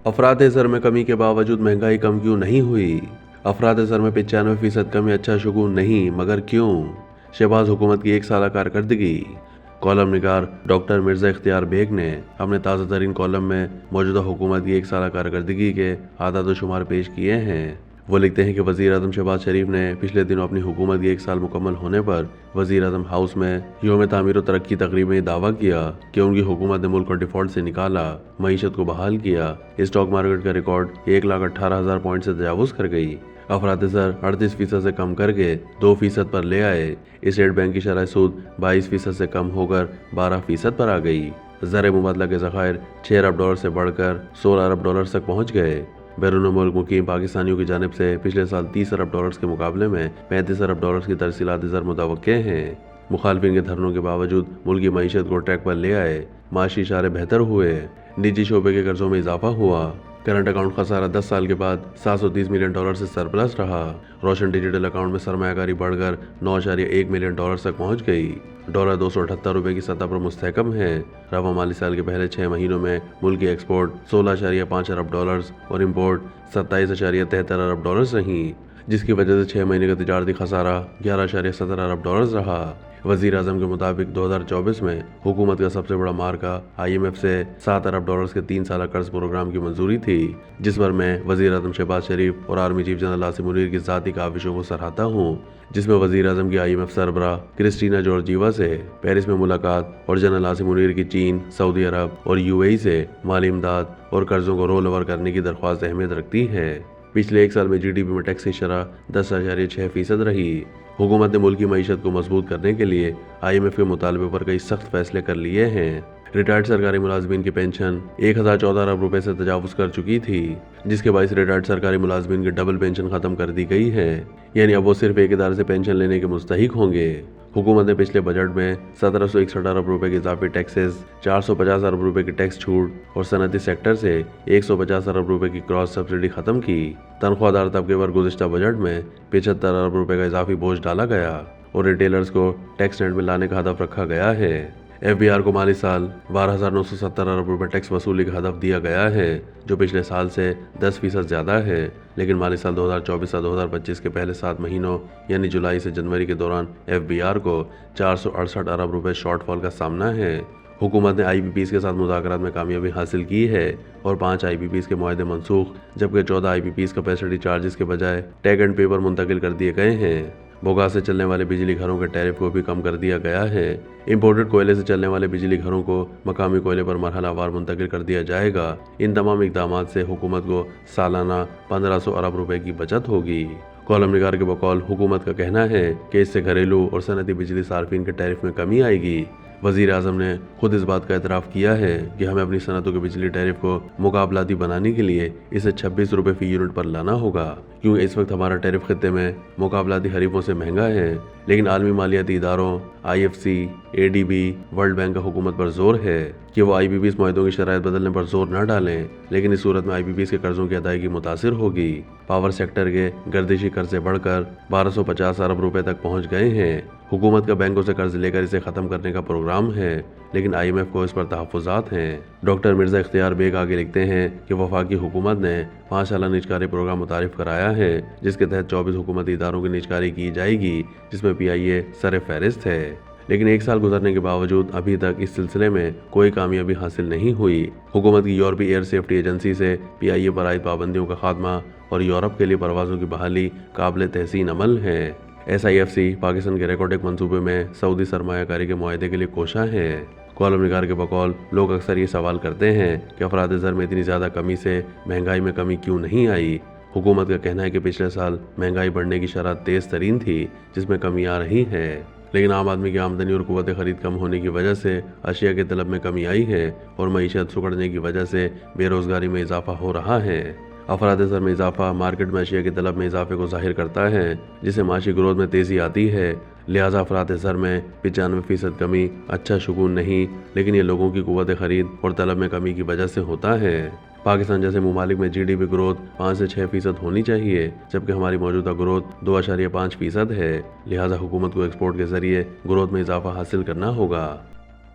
अफराद ज़र में कमी के बावजूद महंगाई कम क्यों नहीं हुई? अफराद ज़र में 95% कमी अच्छा शुगून नहीं, मगर क्यों? शहबाज हुकूमत की एक साला कारकर्दगी। कॉलम निगार डॉक्टर मिर्ज़ा इख्तियार बेग ने अपने ताज़ा तरीन कॉलम में मौजूदा हुकूमत की एक साला कारकर्दगी के आदाद व शुमार पेश किए हैं। वो लिखते हैं कि वज़ीर आज़म शहबाज शरीफ ने पिछले दिनों अपनी हुकूमत की एक साल मुकम्मल होने पर वज़ीर आज़म हाउस में यौम तामीर व तरक्की तकरीब में दावा किया कि उनकी हुकूमत ने मुल्क को डिफ़ॉल्ट से निकाला, मईशत को बहाल किया, स्टॉक मार्केट का रिकॉर्ड 1,18,000 पॉइंट से तजावुज़ कर गई, अफराद ज़र 38% से कम करके 2% पर ले आए, स्टेट बैंक की शरह सूद 22% से कम होकर 12% पर आ गई, ज़र मुबादला के ज़खायर 6 अरब डॉलर से बढ़कर 16 अरब डॉलर तक पहुँच गए। बैरून मुल्क मुकीम पाकिस्तानियों की जानिब से पिछले साल 30 अरब डॉलर के मुकाबले में 35 अरब डॉलर की तरसीलात ज़र मुतवक्के हैं। मुखालफिन के धरनों के बावजूद मुल्क की मईशत को ट्रैक पर ले आए, माशी इशारे बेहतर हुए, निजी शोबे के कर्जों में इजाफा हुआ, करंट अकाउंट खसारा 10 साल के बाद 730 मिलियन डॉलर से सरप्लस रहा, रोशन डिजिटल अकाउंट में सरमायाकारी बढ़कर 9.1 मिलियन डॉलर तक पहुंच गई, डॉलर 278 रुपये की सतह पर मुस्तहकम है। रवा माली साल के पहले 6 महीनों में मुल्क की एक्सपोर्ट 16.5 अरब डॉलर और इम्पोर्ट 27.73 अरब डॉलर रही, जिसकी वजह से 6 महीने का तिजारती खसारा 11.17 अरब डॉलर रहा। वज़ीर आज़म के मुताबिक 2024 में हुकूमत का सबसे बड़ा मार्का IMF से 7 अरब डॉलर के 3 साला कर्ज प्रोग्राम की मंजूरी थी, जिस पर मैं वज़ीर आज़म शहबाज शरीफ और army chief general Asim Munir की ज़ाती काविशों को सराहता हूँ, जिसमें वज़ीर आज़म की IMF सरबराह क्रिस्टीना जॉर्जीवा से पेरिस में मुलाकात और जनरल आसिम मुनीर की चीन, सऊदी अरब और UAE से माली इमदाद और कर्जों को रोल ओवर करने की दरख्वास्त अहमियत रखती है। पिछले एक साल में GDP में टैक्स की शरह 10.6% रही। हुकूमत ने मुल्क की मईशत को मजबूत करने के लिए IMF के मुतालबे पर कई सख्त फैसले कर लिए हैं। रिटायर्ड सरकारी मुलाजमीन की पेंशन 1014 अरब रुपए से तजावुज़ कर चुकी थी, जिसके बायस रिटायर्ड सरकारी मुलाजमीन की डबल पेंशन ख़त्म कर दी गई है, यानी अब वो सिर्फ एक इदारे से पेंशन लेने के मुस्तहिक होंगे। हुकूमत ने पिछले बजट में 1761 अरब रुपए के इजाफी टैक्सेस, 450 अरब रुपए की टैक्स छूट और सनती सेक्टर से 150 अरब रुपए की क्रॉस सब्सिडी खत्म की। तनख्वाहदार तबके पर गुज़िश्ता बजट में 75 अरब रुपए का इजाफी बोझ डाला गया और रिटेलर्स को टैक्स नेट में लाने का हदफ रखा गया है। FBR को माली साल 12,970 अरब रुपए टैक्स वसूली का हदफ दिया गया है, जो पिछले साल से 10% ज़्यादा है, लेकिन माली साल 2024 से 2025 के पहले 7 महीनों यानी जुलाई से जनवरी के दौरान FBR को 468 अरब रुपए शॉर्टफॉल का सामना है। हुकूमत ने IPPs के साथ मुज़ाकरात में कामयाबी हासिल की है और 5 IPPs के मुआहदे मनसूख, जबकि 14 IPPs कैपेसिटी चार्जेस के बजाय टैग एंड पे पर मुंतकिल कर दिए गए हैं। बोगा से चलने वाले बिजली घरों के टैरिफ को भी कम कर दिया गया है। इंपोर्टेड कोयले से चलने वाले बिजली घरों को मकामी कोयले पर मरहलावार मुंतकिल कर दिया जाएगा। इन तमाम इक़दामात से हुकूमत को सालाना 1500 अरब रुपए की बचत होगी। कॉलम निगार के बकौल हुकूमत का कहना है कि इससे घरेलू और सनती बिजली सार्फिन के टैरिफ में कमी आएगी। वज़ीर आज़म ने खुद इस बात का एतराफ़ किया है कि हमें अपनी सनतों के बिजली टैरिफ को मुकाबलाती बनाने के लिए इसे 26 रुपये फ़ी यूनिट पर लाना होगा, क्योंकि इस वक्त हमारा टैरिफ खित्ते में मुकाबलाती हरीफों से महंगा है। लेकिन आलमी मालियाती इदारों IFC, ADB, वर्ल्ड बैंक का हुकूमत पर जोर है कि वो IPPs मुआहदों की शराइत बदलने पर जोर न डालें, लेकिन इस सूरत में IPPs के कर्जों की अदायगी मुतासिर होगी। पावर सेक्टर के गर्दिशी कर्जे बढ़कर 1250 अरब रुपए तक पहुंच गए हैं। हुकूमत का बैंकों से कर्ज लेकर इसे ख़त्म करने का प्रोग्राम है, लेकिन IMF को इस पर तहफ़्फ़ुज़ात हैं। डॉक्टर मिर्ज़ा इख्तियार बेग आगे लिखते हैं कि वफाकी हुकूमत ने 5 साला निजकारी प्रोग्राम मुतारिफ कराया है, जिसके तहत 24 हुकूमती इदारों की निजकारी की जाएगी, जिसमें PIA सर फहरिस्त है। लेकिन एक साल गुजरने के बावजूद अभी तक इस सिलसिले में कोई कामयाबी हासिल नहीं हुई। हुकूमत की यूरोपीय एयर सेफ्टी एजेंसी से PIA पर आयद पाबंदियों का खात्मा और यूरोप के लिए परवाज़ों की बहाली काबिल तहसीन अमल है। SIFC पाकिस्तान के रेकॉर्डिक मंसूबे में सऊदी सरमायाकारी के मुआहदे के लिए कोशा है। कॉलम निगार के बकौल लोग अक्सर ये सवाल करते हैं कि अफराद ज़र में इतनी ज़्यादा कमी से महंगाई में कमी क्यों नहीं आई। हुकूमत का कहना है कि पिछले साल महंगाई बढ़ने की शरह तेज़ तरीन थी, जिसमें कमी आ रही है, लेकिन आम आदमी की आमदनी और कुव्वत खरीद कम होने की वजह से अशिया की तलब में कमी आई है और मईशत सुकड़ने की वजह से बेरोज़गारी में इजाफा हो रहा है। अफराद ज़र में इजाफा मार्केट में अशिया की तलब में इजाफे को ज़ाहिर करता है, जिससे माशी ग्रोथ में तेज़ी आती है। लिहाजा अफराद ज़र में 95% कमी अच्छा शुगून नहीं, लेकिन ये लोगों की कुव्वत खरीद और तलब में कमी की वजह से होता है। पाकिस्तान जैसे ममालिक में GDP ग्रोथ 5 से 6% होनी चाहिए, जबकि हमारी मौजूदा ग्रोथ 2.5% है। लिहाजा हुकूमत को एक्सपोर्ट के ज़रिए ग्रोथ में इजाफा हासिल करना होगा।